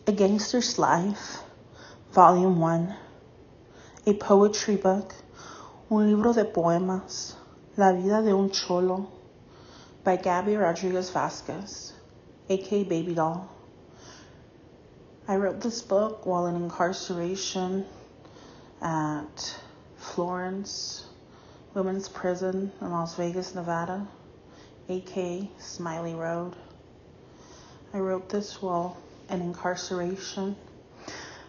A Gangster's Life, Volume 1, a poetry book, un libro de poemas, La vida de un cholo, by Gabby Rodriguez Vasquez, aka Baby Doll. I wrote this book while in incarceration at Florence Women's Prison in Las Vegas, Nevada, aka Smiley Road. I wrote this while in incarceration.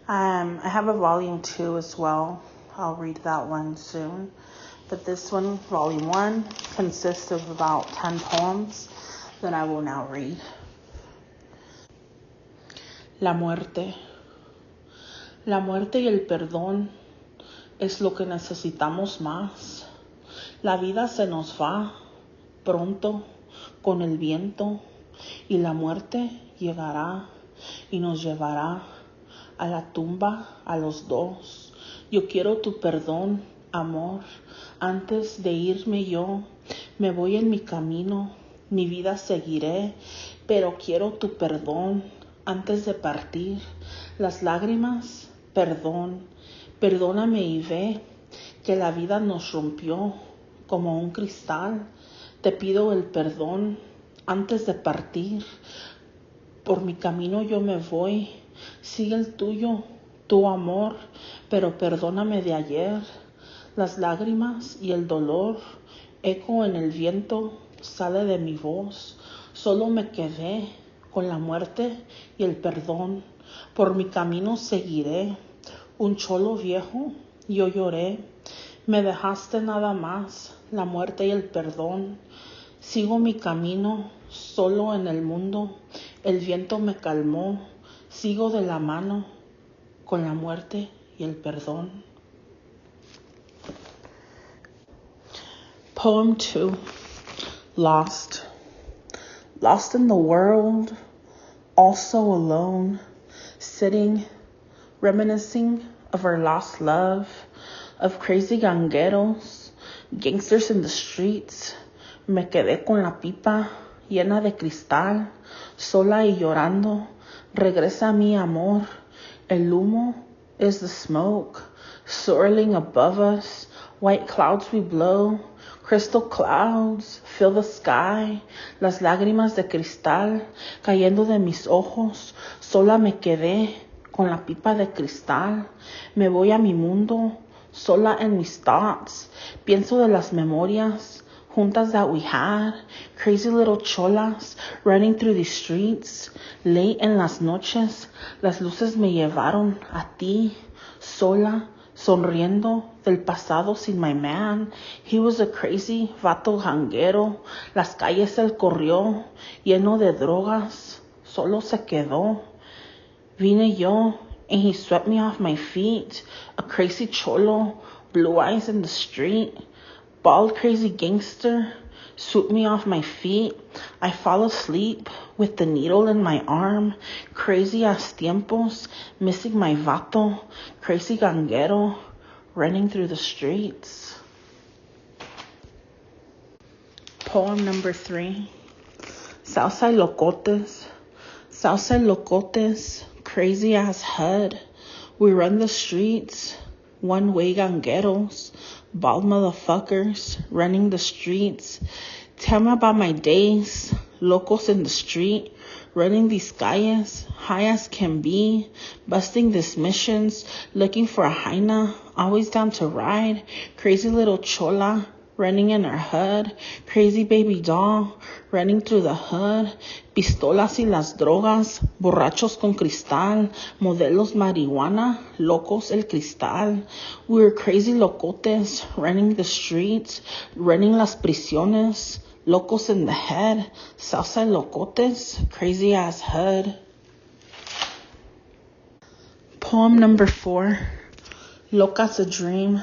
I have a volume 2 as well. I'll read that one soon. But this one, volume 1, consists of about 10 poems that I will now read. La muerte. La muerte y el perdón es lo que necesitamos más. La vida se nos va pronto con el viento y la muerte llegará y nos llevará a la tumba a los dos. Yo quiero tu perdón, amor. Antes de irme yo, me voy en mi camino, mi vida seguiré, pero quiero tu perdón antes de partir. Las lágrimas, perdón, perdóname y ve que la vida nos rompió como un cristal. Te pido el perdón antes de partir. Por mi camino yo me voy, sigue el tuyo, tu amor, pero perdóname de ayer. Las lágrimas y el dolor, eco en el viento, sale de mi voz. Solo me quedé con la muerte y el perdón. Por mi camino seguiré, un cholo viejo, yo lloré. Me dejaste nada más, la muerte y el perdón. Sigo mi camino, solo en el mundo. El viento me calmó, sigo de la mano con la muerte y el perdón. Poem 2, Lost. Lost in the world, also alone, sitting, reminiscing of our lost love, of crazy gangueros, gangsters in the streets. Me quedé con la pipa llena de cristal, sola y llorando. Regresa mi amor. El humo is the smoke, swirling above us. White clouds we blow, crystal clouds fill the sky. Las lágrimas de cristal cayendo de mis ojos. Sola me quedé con la pipa de cristal. Me voy a mi mundo, sola en mis thoughts. Pienso de las memorias juntas that we had, crazy little cholas running through the streets. Late en las noches, las luces me llevaron a ti, sola, sonriendo del pasado sin my man. He was a crazy vato janguero. Las calles él corrió, lleno de drogas, solo se quedó. Vine yo, and he swept me off my feet. A crazy cholo, blue eyes in the street. Bald crazy gangster, swoop me off my feet. I fall asleep with the needle in my arm. Crazy ass tiempos, missing my vato. Crazy ganguero, running through the streets. Poem number 3, 𝚒𝚊𝚗𝚗𝚝𝚎. 𝚒𝚊𝚗𝚗𝚝𝚎, crazy ass HUD. We run the streets, one-way gangueros. Bald motherfuckers running the streets. Tell me about my days, locos in the street, running these calles, high as can be, busting these missions, looking for a hyena, always down to ride. Crazy little chola running in her hood, crazy baby doll running through the hood. Pistolas y las drogas, borrachos con cristal, modelos marihuana, locos el cristal. We were crazy locotes running the streets, running las prisiones, locos in the head. 𝚒𝚊𝚗𝚗𝚝𝚎, crazy ass HUD. Poem number 4, Loca's a Dream.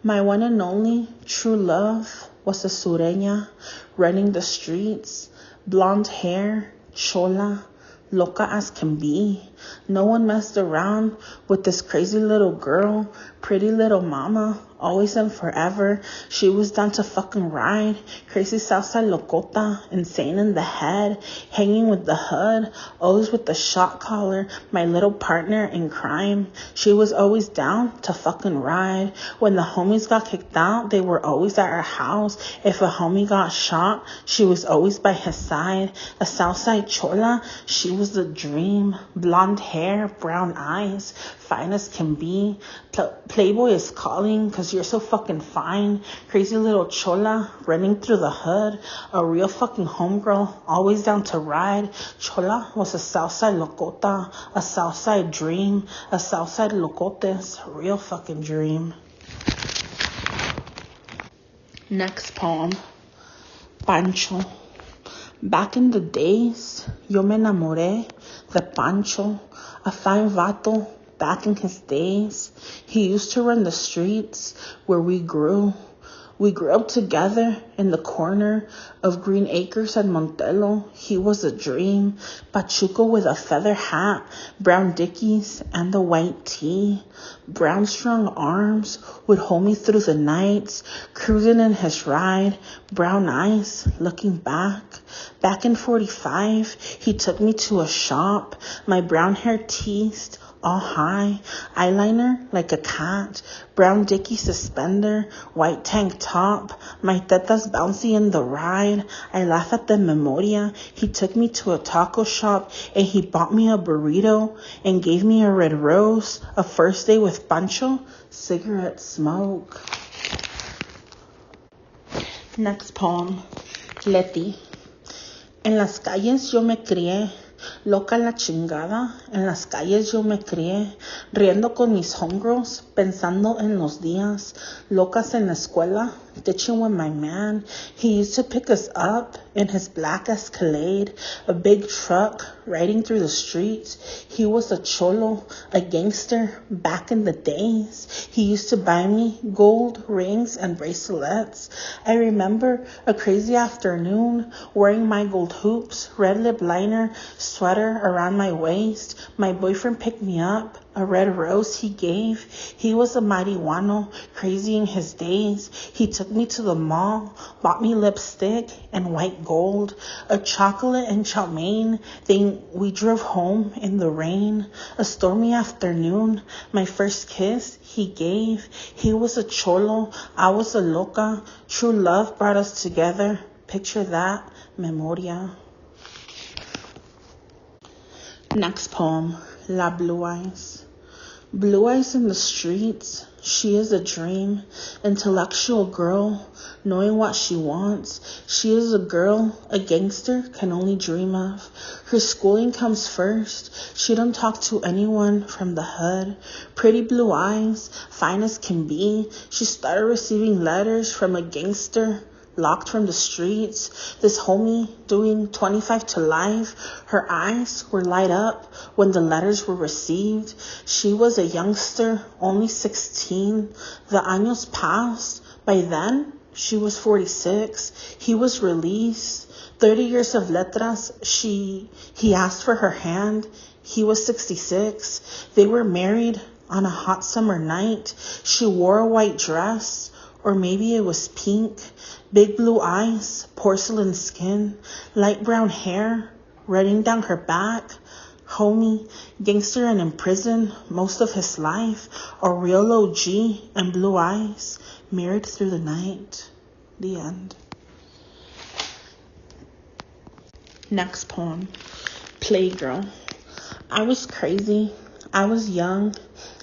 My one and only true love was a sureña running the streets. Blonde hair, chola, loca as can be. No one messed around with this crazy little girl, pretty little mama, always and forever. She was down to fucking ride. Crazy 𝚡𝚒𝚗𝚡 ℒ𝚒𝚏𝚡, insane in the head, hanging with the hood, always with the shot caller, my little partner in crime. She was always down to fucking ride. When the homies got kicked out, they were always at our house. If a homie got shot, she was always by his side. A Southside chola, she was the dream. Blonde hair, brown eyes, fine as can be. Playboy is calling cause you're so fucking fine. Crazy little chola running through the hood. A real fucking homegirl, always down to ride. Chola was a Southside locoта, a Southside dream, a Southside locotes, real fucking dream. Next poem, Pancho. Back in the days, yo me enamoré de Pancho, a fine vato back in his days. He used to run the streets where we grew. We grew up together in the corner of Green Acres and Montelo. He was a dream. Pachuco with a feather hat, brown dickies, and the white tee. Brown strong arms would hold me through the nights, cruising in his ride. Brown eyes looking back. Back in 45, he took me to a shop. My brown hair teased, all high, eyeliner like a cat, brown dicky suspender, white tank top, my tetas bouncy in the ride. I laugh at the memoria. He took me to a taco shop and he bought me a burrito and gave me a red rose. A first day with Pancho, cigarette smoke. Next poem, Leti. En las calles yo me crié, loca la chingada, en las calles yo me crié, riendo con mis homegirls, pensando en los días, locas en la escuela, ditching with my man. He used to pick us up in his black Escalade, a big truck, riding through the streets. He was a cholo, a gangster, back in the days. He used to buy me gold rings and bracelets. I remember a crazy afternoon, wearing my gold hoops, red lip liner, sweater around my waist. My boyfriend picked me up, a red rose he gave. He was a marihuano, crazy in his days. He took me to the mall, bought me lipstick and white gold, a chocolate and chow mein. Then we drove home in the rain, a stormy afternoon. My first kiss he gave. He was a cholo, I was a loca. True love brought us together. Picture that, memoria. Next poem, La Blue Eyes. Blue eyes in the streets, she is a dream, intellectual girl, knowing what she wants. She is a girl a gangster can only dream of. Her schooling comes first, she don't talk to anyone from the hood. Pretty blue eyes, fine as can be, she started receiving letters from a gangster, locked from the streets. This homie doing 25 to life. Her eyes were light up when the letters were received. She was a youngster, only 16. The años passed. By then, she was 46. He was released. 30 years of letras. He asked for her hand. He was 66. They were married on a hot summer night. She wore a white dress, or maybe it was pink. Big blue eyes, porcelain skin, light brown hair running down her back. Homie, gangster and in prison most of his life. A real OG and blue eyes, married through the night. The end. Next poem, Playgirl. I was crazy. I was young.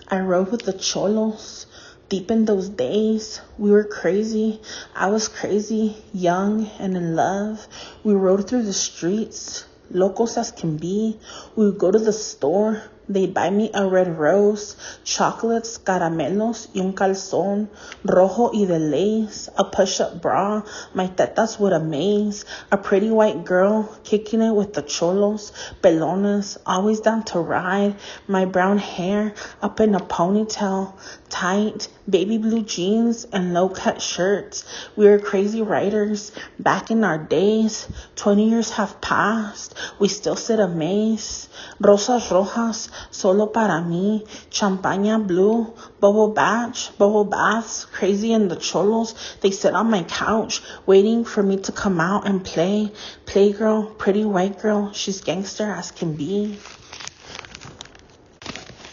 I rode with the cholos. Deep in those days, we were crazy. I was crazy, young and in love. We rode through the streets, locos as can be. We would go to the store. They'd buy me a red rose, chocolates, caramelos, y un calzón, rojo y de lace, a push-up bra. My tetas would amaze. A pretty white girl kicking it with the cholos, pelonas, always down to ride. My brown hair up in a ponytail, tight, baby blue jeans and low-cut shirts. We were crazy riders back in our days. 20 years have passed. We still sit amazed. Rosas rojas, solo para mí, champaña blue, bubble baths, crazy in the cholos. They sit on my couch, waiting for me to come out and play. Playgirl, pretty white girl, she's gangster as can be.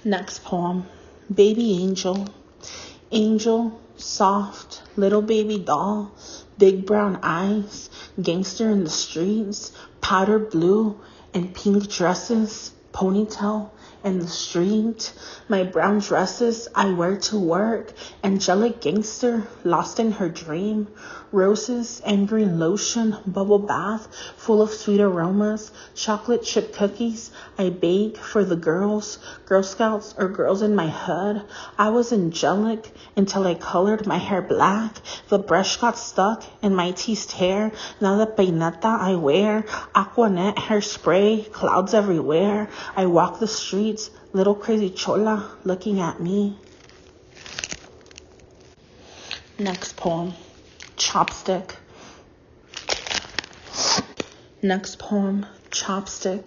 Next poem, Baby Angel. Angel, soft, little baby doll, big brown eyes, gangster in the streets, powder blue and pink dresses, ponytail in the street. My brown dresses I wear to work, angelic gangster lost in her dream. Roses and green lotion, bubble bath full of sweet aromas, chocolate chip cookies I bake for the girls, Girl Scouts or girls in my hood. I was angelic until I colored my hair black. The brush got stuck in my teased hair. Now the peineta I wear, Aquanet hairspray, clouds everywhere. I walk the streets, little crazy chola looking at me. Next poem, Chopstick. Next poem, Chopstick.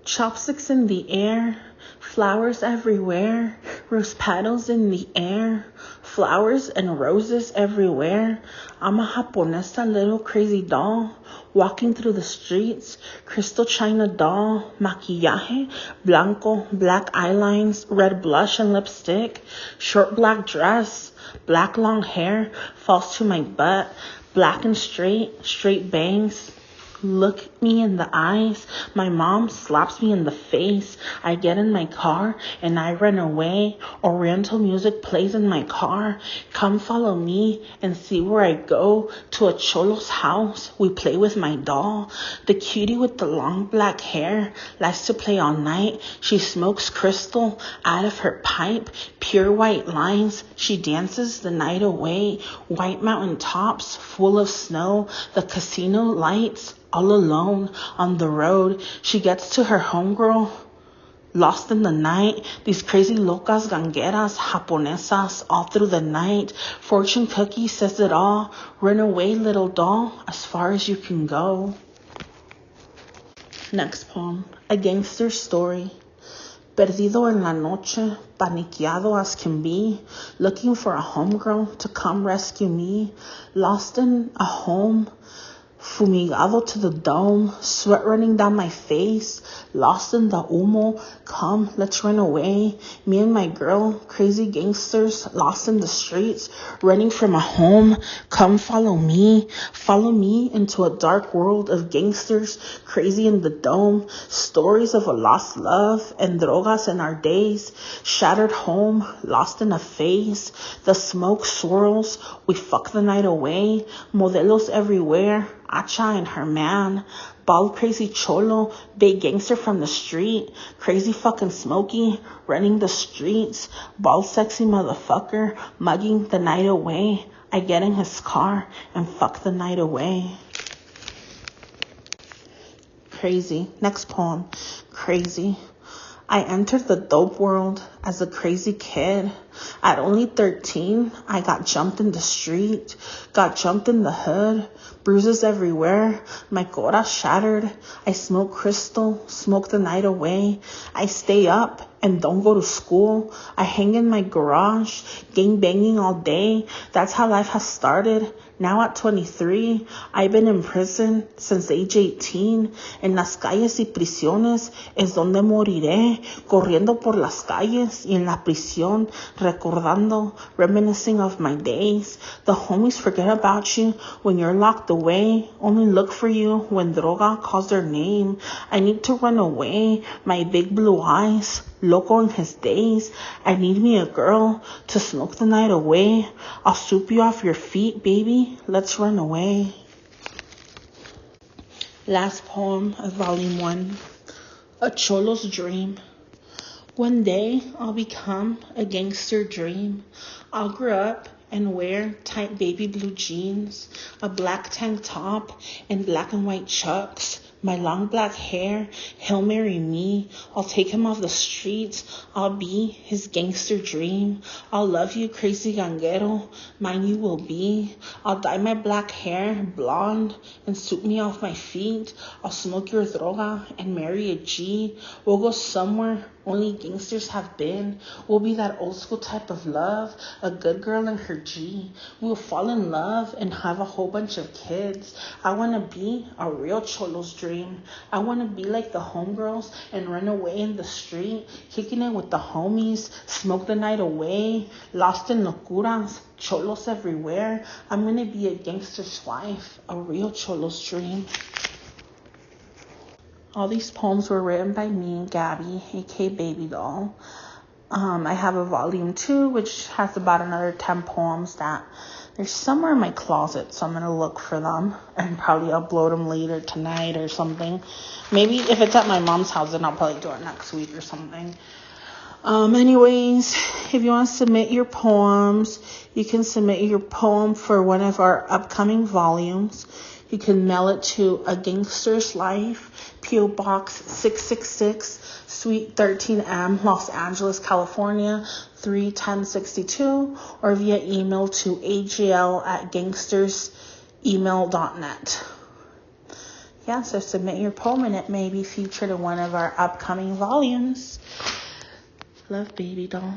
Chopsticks in the air, flowers everywhere, rose petals in the air, flowers and roses everywhere. I'm a Japonesa little crazy doll, walking through the streets, crystal china doll, maquillaje, blanco, black eyelines, red blush and lipstick, short black dress, black long hair, falls to my butt, black and straight bangs. Look me in the eyes. My mom slaps me in the face. I get in my car and I run away. Oriental music plays in my car. Come follow me and see where I go. To a cholo's house, we play with my doll. The cutie with the long black hair likes to play all night. She smokes crystal out of her pipe. Pure white lines. She dances the night away. White mountain tops full of snow. The casino lights. All alone on the road, she gets to her homegirl, lost in the night. These crazy locas, gangueras, japonesas, all through the night. Fortune cookie says it all. Run away, little doll, as far as you can go. Next poem, A Gangster's Story. Perdido en la noche, paniqueado as can be, looking for a homegirl to come rescue me. Lost in a home, fumigado to the dome, sweat running down my face, lost in the humo, come, let's run away. Me and my girl, crazy gangsters, lost in the streets, running from a home, come follow me into a dark world of gangsters, crazy in the dome, stories of a lost love and drogas in our days, shattered home, lost in a phase, the smoke swirls, we fuck the night away, modelos everywhere, Acha and her man, bald crazy cholo, big gangster from the street, crazy fucking Smokey, running the streets, bald sexy motherfucker, mugging the night away. I get in his car and fuck the night away. Crazy. Next poem, Crazy. I entered the dope world as a crazy kid. At only 13, I got jumped in the street, got jumped in the hood, bruises everywhere, my cora shattered. I smoke crystal, smoke the night away. I stay up and don't go to school. I hang in my garage, gang banging all day. That's how life has started. Now at 23, I've been in prison since age 18. En las calles y prisiones es donde moriré, corriendo por las calles y en la prisión, recordando, reminiscing of my days. The homies forget about you when you're locked away, only look for you when droga calls their name. I need to run away, my big blue eyes, loco in his days. I need me a girl to smoke the night away. I'll swoop you off your feet, baby. Let's run away. Last poem of volume 1. A Cholo's Dream. One day I'll become a gangster dream. I'll grow up and wear tight baby blue jeans, a black tank top and black and white chucks, My long black hair, he'll marry me. I'll take him off the streets. I'll be his gangster dream. I'll love you, crazy ganguero. Mine you will be. I'll dye my black hair blonde and suit me off my feet. I'll smoke your droga and marry a G. We'll go somewhere only gangsters have been. We'll be that old school type of love, a good girl and her G. We'll fall in love and have a whole bunch of kids. I want to be a real cholo's dream. I want to be like the homegirls and run away in the street, kicking it with the homies, smoke the night away, lost in locuras, cholos everywhere. I'm going to be a gangster's wife, a real cholo's dream. All these poems were written by me, Gabby, aka Baby Doll. I have a volume 2, which has about another 10 poems that they're somewhere in my closet, so I'm going to look for them and probably upload them later tonight or something. Maybe if it's at my mom's house, then I'll probably do it next week or something. Anyways, if you want to submit your poems, you can submit your poem for one of our upcoming volumes. You can mail it to A Gangster's Life, P.O. Box 666, Suite 13M, Los Angeles, California, 31062, or via email to agl@gangstersemail.net. Yeah, so submit your poem and it may be featured in one of our upcoming volumes. Love, Baby Doll.